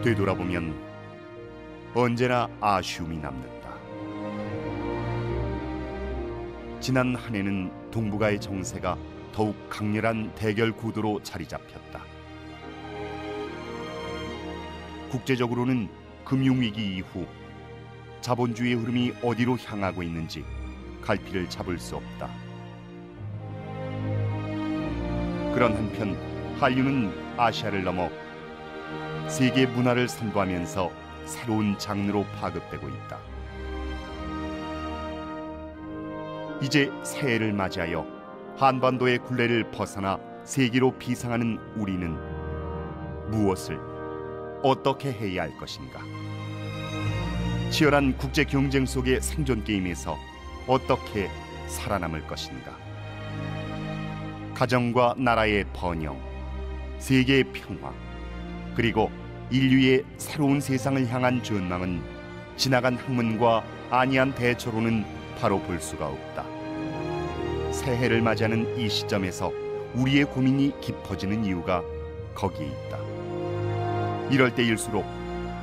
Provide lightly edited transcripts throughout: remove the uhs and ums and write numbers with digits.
되돌아보면 언제나 아쉬움이 남는다. 지난 한 해는 동북아의 정세가 더욱 강렬한 대결 구도로 자리 잡혔다. 국제적으로는 금융위기 이후 자본주의의 흐름이 어디로 향하고 있는지 갈피를 잡을 수 없다. 그런 한편 한류는 아시아를 넘어 세계 문화를 선도하면서 새로운 장르로 파급되고 있다. 이제 새해를 맞이하여 한반도의 굴레를 벗어나 세계로 비상하는 우리는 무엇을 어떻게 해야 할 것인가? 치열한 국제 경쟁 속의 생존 게임에서 어떻게 살아남을 것인가? 가정과 나라의 번영, 세계의 평화, 그리고 인류의 새로운 세상을 향한 전망은 지나간 학문과 안이한 대처로는 바로 볼 수가 없다. 새해를 맞이하는 이 시점에서 우리의 고민이 깊어지는 이유가 거기에 있다. 이럴 때일수록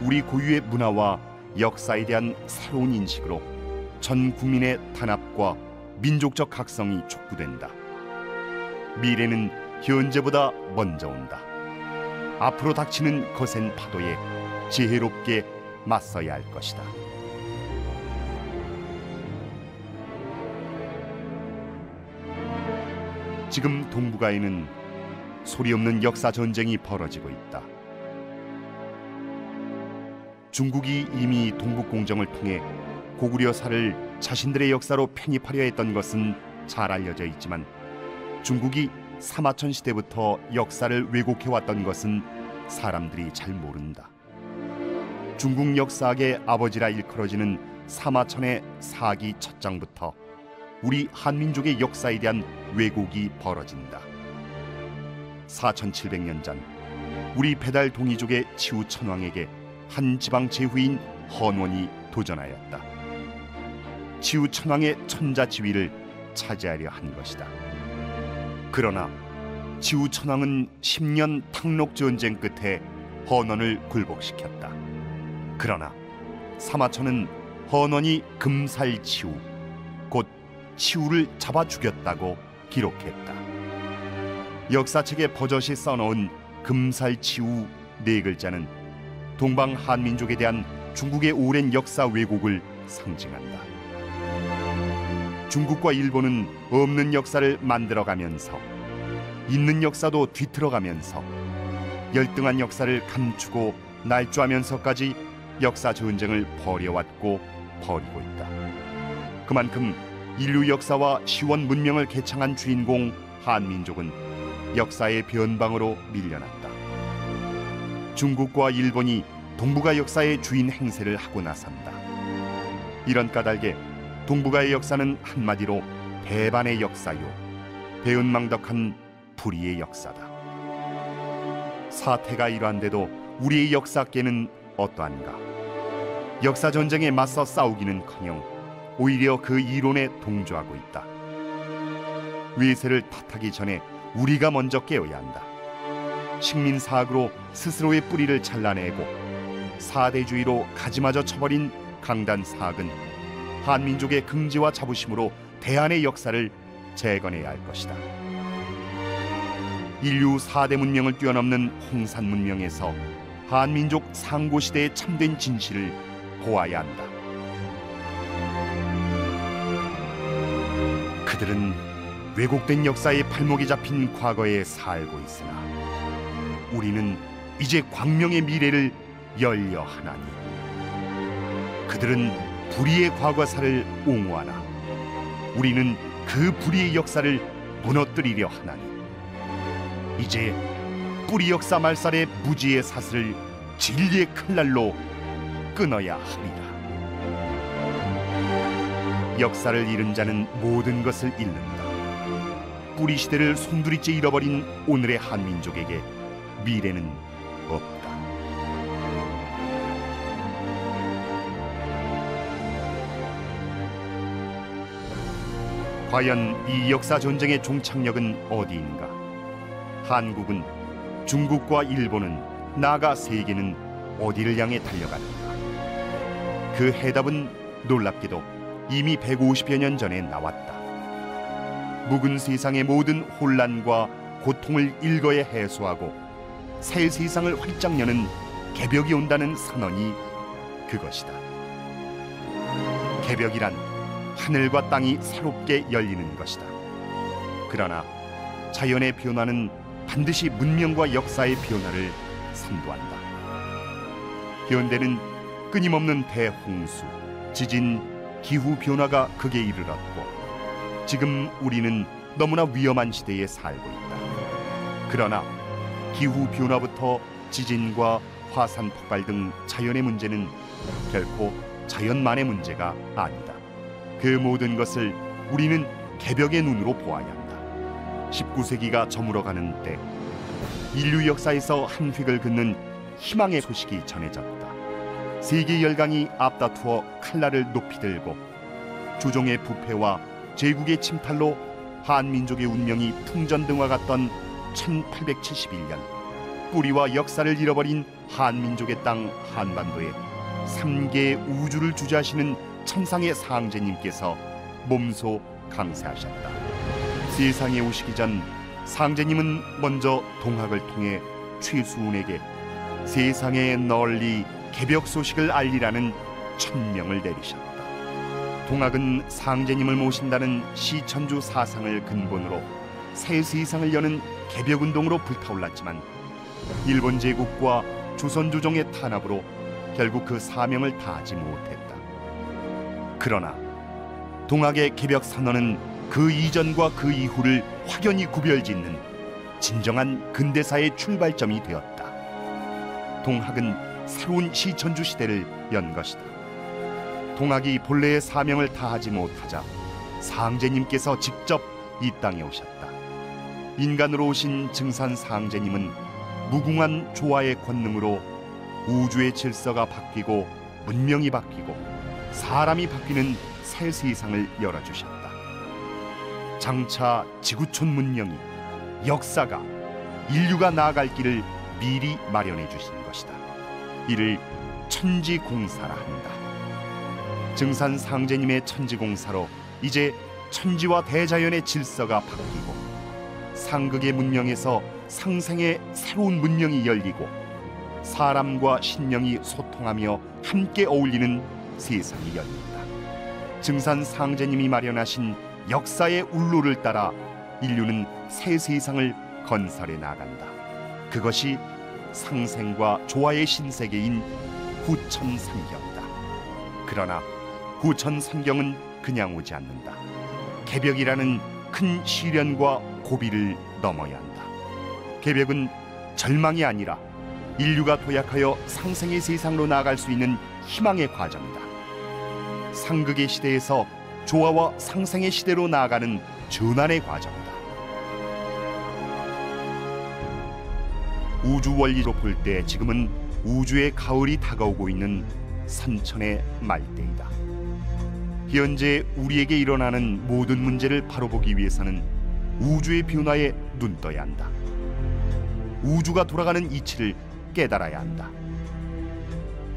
우리 고유의 문화와 역사에 대한 새로운 인식으로 전 국민의 단합과 민족적 각성이 촉구된다. 미래는 현재보다 먼저 온다. 앞으로 닥치는 거센 파도에 지혜롭게 맞서야 할 것이다. 지금 동북아에는 소리 없는 역사 전쟁이 벌어지고 있다. 중국이 이미 동북공정을 통해 고구려사를 자신들의 역사로 편입하려 했던 것은 잘 알려져 있지만 중국이 사마천 시대부터 역사를 왜곡해왔던 것은 사람들이 잘 모른다. 중국 역사학의 아버지라 일컬어지는 사마천의 사기 첫 장부터 우리 한민족의 역사에 대한 왜곡이 벌어진다. 4700년 전 우리 배달 동이족의 치우천왕에게 한 지방 제후인 헌원이 도전하였다. 치우천왕의 천자지위를 차지하려 한 것이다. 그러나 치우천왕은 10년 탕록전쟁 끝에 헌원을 굴복시켰다. 그러나 사마천은 헌원이 금살치우, 곧 치우를 잡아 죽였다고 기록했다. 역사책에 버젓이 써놓은 금살치우 네 글자는 동방 한민족에 대한 중국의 오랜 역사 왜곡을 상징한다. 중국과 일본은 없는 역사를 만들어가면서 있는 역사도 뒤틀어가면서 열등한 역사를 감추고 날조하면서까지 역사 전쟁을 벌여왔고 벌이고 있다. 그만큼 인류 역사와 시원 문명을 개창한 주인공 한민족은 역사의 변방으로 밀려났다. 중국과 일본이 동북아 역사의 주인 행세를 하고 나선다. 이런 까닭에 동북아의 역사는 한마디로 배반의 역사요, 배은망덕한 불의의 역사다. 사태가 이러한데도 우리의 역사계는 어떠한가? 역사 전쟁에 맞서 싸우기는커녕 오히려 그 이론에 동조하고 있다. 외세를 탓하기 전에 우리가 먼저 깨어야 한다. 식민사학으로 스스로의 뿌리를 잘라내고 사대주의로 가지마저 쳐버린 강단사학은 한민족의 긍지와 자부심으로 대한의 역사를 재건해야 할 것이다. 인류 4대 문명을 뛰어넘는 홍산 문명에서 한민족 상고시대의 참된 진실을 보아야 한다. 그들은 왜곡된 역사의 발목이 잡힌 과거에 살고 있으나 우리는 이제 광명의 미래를 열려 하나니 그들은 불의의 과거사를 옹호하나 우리는 그 불의의 역사를 무너뜨리려 하나니 이제 뿌리 역사 말살의 무지의 사슬을 진리의 칼날로 끊어야 하리라. 역사를 잃은 자는 모든 것을 잃는다. 뿌리 시대를 송두리째 잃어버린 오늘의 한민족에게 미래는 없다. 과연 이 역사 전쟁의 종착역은 어디인가? 한국은, 중국과 일본은, 나아가 세계는 어디를 향해 달려가는가? 그 해답은 놀랍게도 이미 150여 년 전에 나왔다. 묵은 세상의 모든 혼란과 고통을 일거에 해소하고 새 세상을 활짝 여는 개벽이 온다는 선언이 그것이다. 개벽이란 하늘과 땅이 새롭게 열리는 것이다. 그러나 자연의 변화는 반드시 문명과 역사의 변화를 선도한다. 현대는 끊임없는 대홍수, 지진, 기후 변화가 극에 이르렀고 지금 우리는 너무나 위험한 시대에 살고 있다. 그러나 기후 변화부터 지진과 화산 폭발 등 자연의 문제는 결코 자연만의 문제가 아니다. 그 모든 것을 우리는 개벽의 눈으로 보아야 한다. 19세기가 저물어가는 때 인류 역사에서 한 획을 긋는 희망의 소식이 전해졌다. 세계 열강이 앞다투어 칼날을 높이 들고 조종의 부패와 제국의 침탈로 한민족의 운명이 풍전등화 같던 1871년 뿌리와 역사를 잃어버린 한민족의 땅 한반도에 3개의 우주를 주재하시는 천상의 상제님께서 몸소 강세하셨다. 세상에 오시기 전 상제님은 먼저 동학을 통해 최수훈에게 세상에 널리 개벽 소식을 알리라는 천명을 내리셨다. 동학은 상제님을 모신다는 시천주 사상을 근본으로 새 세상을 여는 개벽운동으로 불타올랐지만 일본 제국과 조선 조정의 탄압으로 결국 그 사명을 다하지 못했다. 그러나 동학의 개벽 선언은 그 이전과 그 이후를 확연히 구별짓는 진정한 근대사의 출발점이 되었다. 동학은 새로운 시천주 시대를 연 것이다. 동학이 본래의 사명을 다하지 못하자 상제님께서 직접 이 땅에 오셨다. 인간으로 오신 증산 상제님은 무궁한 조화의 권능으로 우주의 질서가 바뀌고 문명이 바뀌고 사람이 바뀌는 새 세상을 열어주셨다. 장차 지구촌 문명이 역사가 인류가 나아갈 길을 미리 마련해 주신 것이다. 이를 천지공사라 한다. 증산 상제님의 천지공사로 이제 천지와 대자연의 질서가 바뀌고 상극의 문명에서 상생의 새로운 문명이 열리고 사람과 신령이 소통하며 함께 어울리는 세상이 열린다. 증산 상제님이 마련하신 역사의 울로를 따라 인류는 새 세상을 건설해 나간다. 그것이 상생과 조화의 신세계인 후천삼경이다. 그러나 후천삼경은 그냥 오지 않는다. 개벽이라는 큰 시련과 고비를 넘어야 한다. 개벽은 절망이 아니라 인류가 도약하여 상생의 세상으로 나아갈 수 있는 희망의 과정이다. 상극의 시대에서 조화와 상생의 시대로 나아가는 전환의 과정이다. 우주 원리로 볼 때 지금은 우주의 가을이 다가오고 있는 선천의 말대이다. 현재 우리에게 일어나는 모든 문제를 바로 보기 위해서는 우주의 변화에 눈떠야 한다. 우주가 돌아가는 이치를 깨달아야 한다.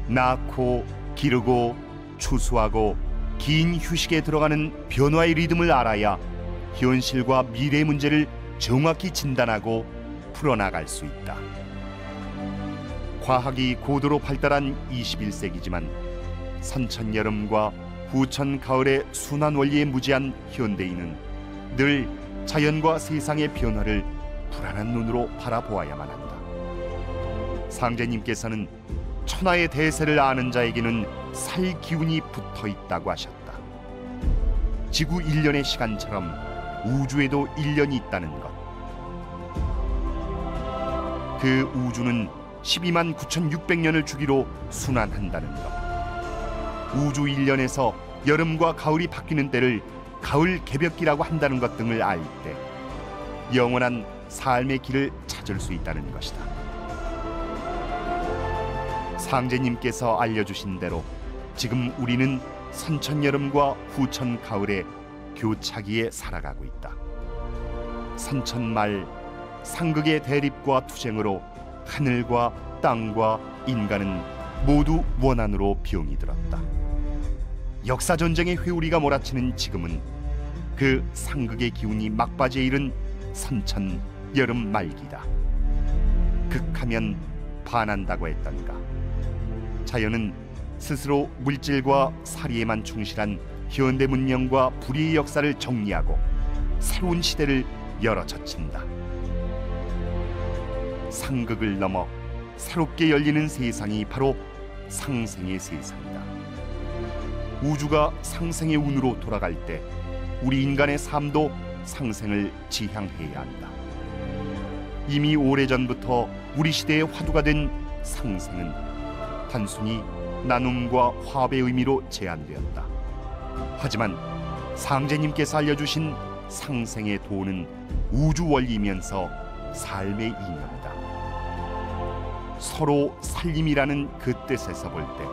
낳고 기르고 추수하고 긴 휴식에 들어가는 변화의 리듬을 알아야 현실과 미래의 문제를 정확히 진단하고 풀어나갈 수 있다. 과학이 고도로 발달한 21세기지만 선천 여름과 후천 가을의 순환 원리에 무지한 현대인은 늘 자연과 세상의 변화를 불안한 눈으로 바라보아야만 한다. 상제님께서는 천하의 대세를 아는 자에게는 살 기운이 붙어 있다고 하셨다. 지구 1년의 시간처럼 우주에도 1년이 있다는 것. 그 우주는 12만 9,600년을 주기로 순환한다는 것. 우주 1년에서 여름과 가을이 바뀌는 때를 가을 개벽기라고 한다는 것 등을 알 때 영원한 삶의 길을 찾을 수 있다는 것이다. 상제님께서 알려주신 대로 지금 우리는 선천 여름과 후천 가을의 교차기에 살아가고 있다. 선천 말 상극의 대립과 투쟁으로 하늘과 땅과 인간은 모두 원한으로 병이 들었다. 역사 전쟁의 회오리가 몰아치는 지금은 그 상극의 기운이 막바지에 이른 선천 여름 말기다. 극하면 반한다고 했던가. 자연은 스스로 물질과 사리에만 충실한 현대 문명과 불의의 역사를 정리하고 새로운 시대를 열어젖힌다. 상극을 넘어 새롭게 열리는 세상이 바로 상생의 세상이다. 우주가 상생의 운으로 돌아갈 때 우리 인간의 삶도 상생을 지향해야 한다. 이미 오래전부터 우리 시대의 화두가 된 상생은 단순히 나눔과 화합의 의미로 제한되었다. 하지만 상제님께서 알려주신 상생의 도는 우주 원리이면서 삶의 이념이다. 서로 살림이라는 그 뜻에서 볼 때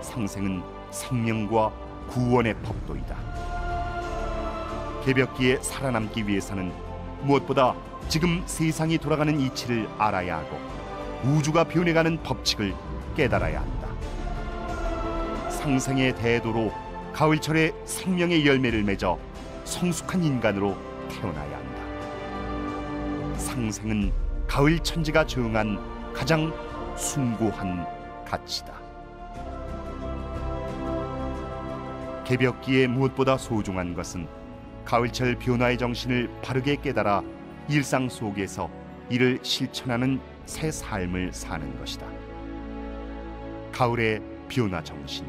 상생은 생명과 구원의 법도이다. 개벽기에 살아남기 위해서는 무엇보다 지금 세상이 돌아가는 이치를 알아야 하고 우주가 변해가는 법칙을 깨달아야 한다. 상생의 대도로 가을철에 생명의 열매를 맺어 성숙한 인간으로 태어나야 한다. 상생은 가을 천지가 정한 가장 숭고한 가치다. 개벽기에 무엇보다 소중한 것은 가을철 변화의 정신을 바르게 깨달아 일상 속에서 이를 실천하는 새 삶을 사는 것이다. 가을의 변화 정신,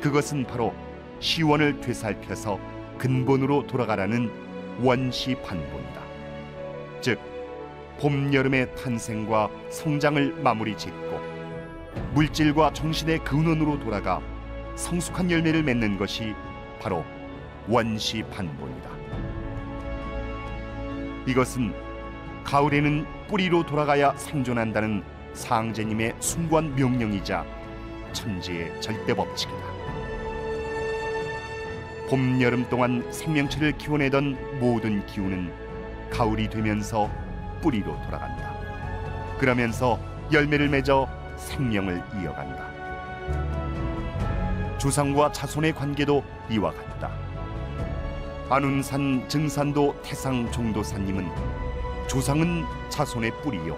그것은 바로 시원을 되살펴서 근본으로 돌아가라는 원시반본이다. 즉 봄, 여름의 탄생과 성장을 마무리 짓고 물질과 정신의 근원으로 돌아가 성숙한 열매를 맺는 것이 바로 원시반본이다. 이것은 가을에는 뿌리로 돌아가야 생존한다는 상제님의 숭고한 명령이자 천지의 절대 법칙이다. 봄, 여름 동안 생명체를 키워내던 모든 기운은 가을이 되면서 뿌리로 돌아간다. 그러면서 열매를 맺어 생명을 이어간다. 조상과 자손의 관계도 이와 같다. 안운산 증산도 태상 종도사님은 조상은 자손의 뿌리요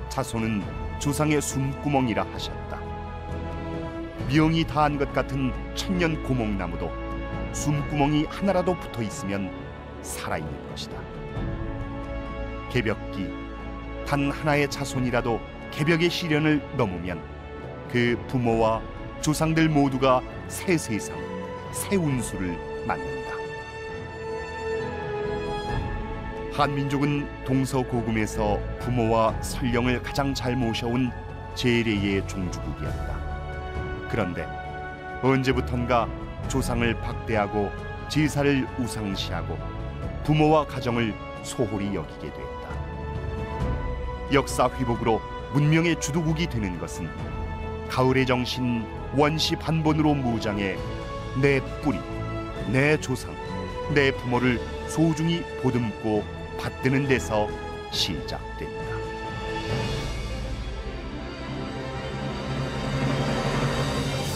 자손은 조상의 숨구멍이라 하셨다. 미엉이 다한 것 같은 천년 고목나무도 숨구멍이 하나라도 붙어 있으면 살아있는 것이다. 개벽기, 단 하나의 자손이라도 개벽의 시련을 넘으면 그 부모와 조상들 모두가 새 세상, 새 운수를 만든다. 한민족은 동서고금에서 부모와 설령을 가장 잘 모셔온 제례의 종주국이었다. 그런데 언제부턴가 조상을 박대하고 제사를 우상시하고 부모와 가정을 소홀히 여기게 됐다. 역사 회복으로 문명의 주도국이 되는 것은 가을의 정신 원시반본으로 무장해 내 뿌리, 내 조상, 내 부모를 소중히 보듬고 받드는 데서 시작됩니다.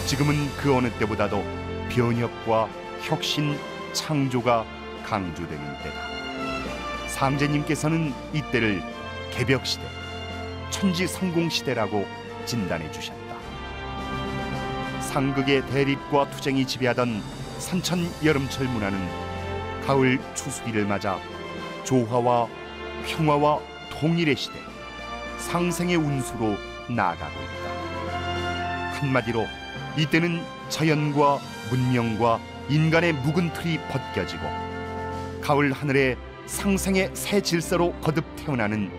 지금은 그 어느 때보다도 변혁과 혁신, 창조가 강조되는 때다. 상제님께서는 이때를 개벽시대, 천지성공시대라고 진단해 주셨다. 상극의 대립과 투쟁이 지배하던 산천 여름철 문화는 가을 추수기를 맞아 조화와 평화와 통일의 시대, 상생의 운수로 나아가고 있다. 한마디로 이때는 자연과 문명과 인간의 묵은 틀이 벗겨지고 가을 하늘에 상생의 새 질서로 거듭 태어나는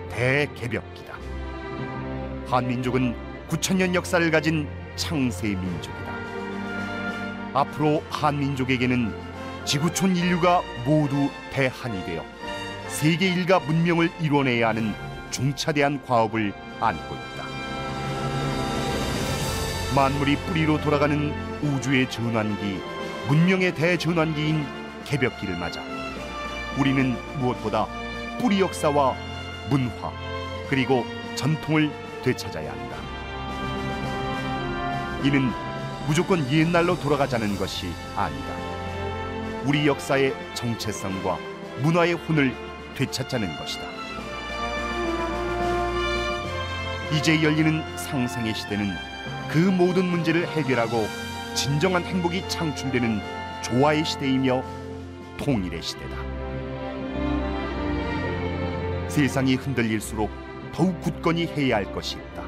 대개벽기다. 한민족은 9,000년 역사를 가진 창세 민족이다. 앞으로 한민족에게는 지구촌 인류가 모두 대한이 되어 세계 일가 문명을 이뤄내야 하는 중차대한 과업을 안고 있다. 만물이 뿌리로 돌아가는 우주의 전환기, 문명의 대전환기인 개벽기를 맞아 우리는 무엇보다 뿌리 역사와 문화 그리고 전통을 되찾아야 한다. 이는 무조건 옛날로 돌아가자는 것이 아니다. 우리 역사의 정체성과 문화의 혼을 되찾자는 것이다. 이제 열리는 상생의 시대는 그 모든 문제를 해결하고 진정한 행복이 창출되는 조화의 시대이며 통일의 시대다. 세상이 흔들릴수록 더욱 굳건히 해야 할 것이 있다.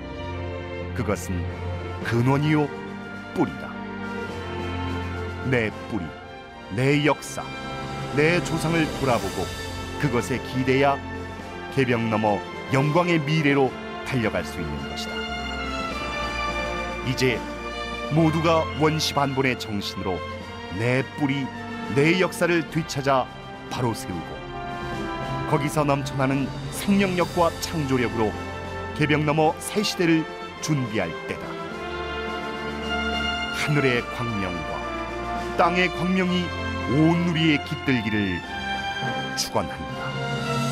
그것은 근원이요 뿌리다. 내 뿌리, 내 역사, 내 조상을 돌아보고 그것에 기대야 개벽 넘어 영광의 미래로 달려갈 수 있는 것이다. 이제 모두가 원시반본의 정신으로 내 뿌리, 내 역사를 되찾아 바로 세우고 거기서 넘쳐나는 생명력과 창조력으로 개벽 넘어 새 시대를 준비할 때다. 하늘의 광명과 땅의 광명이 온 누리에 깃들기를 축원한다.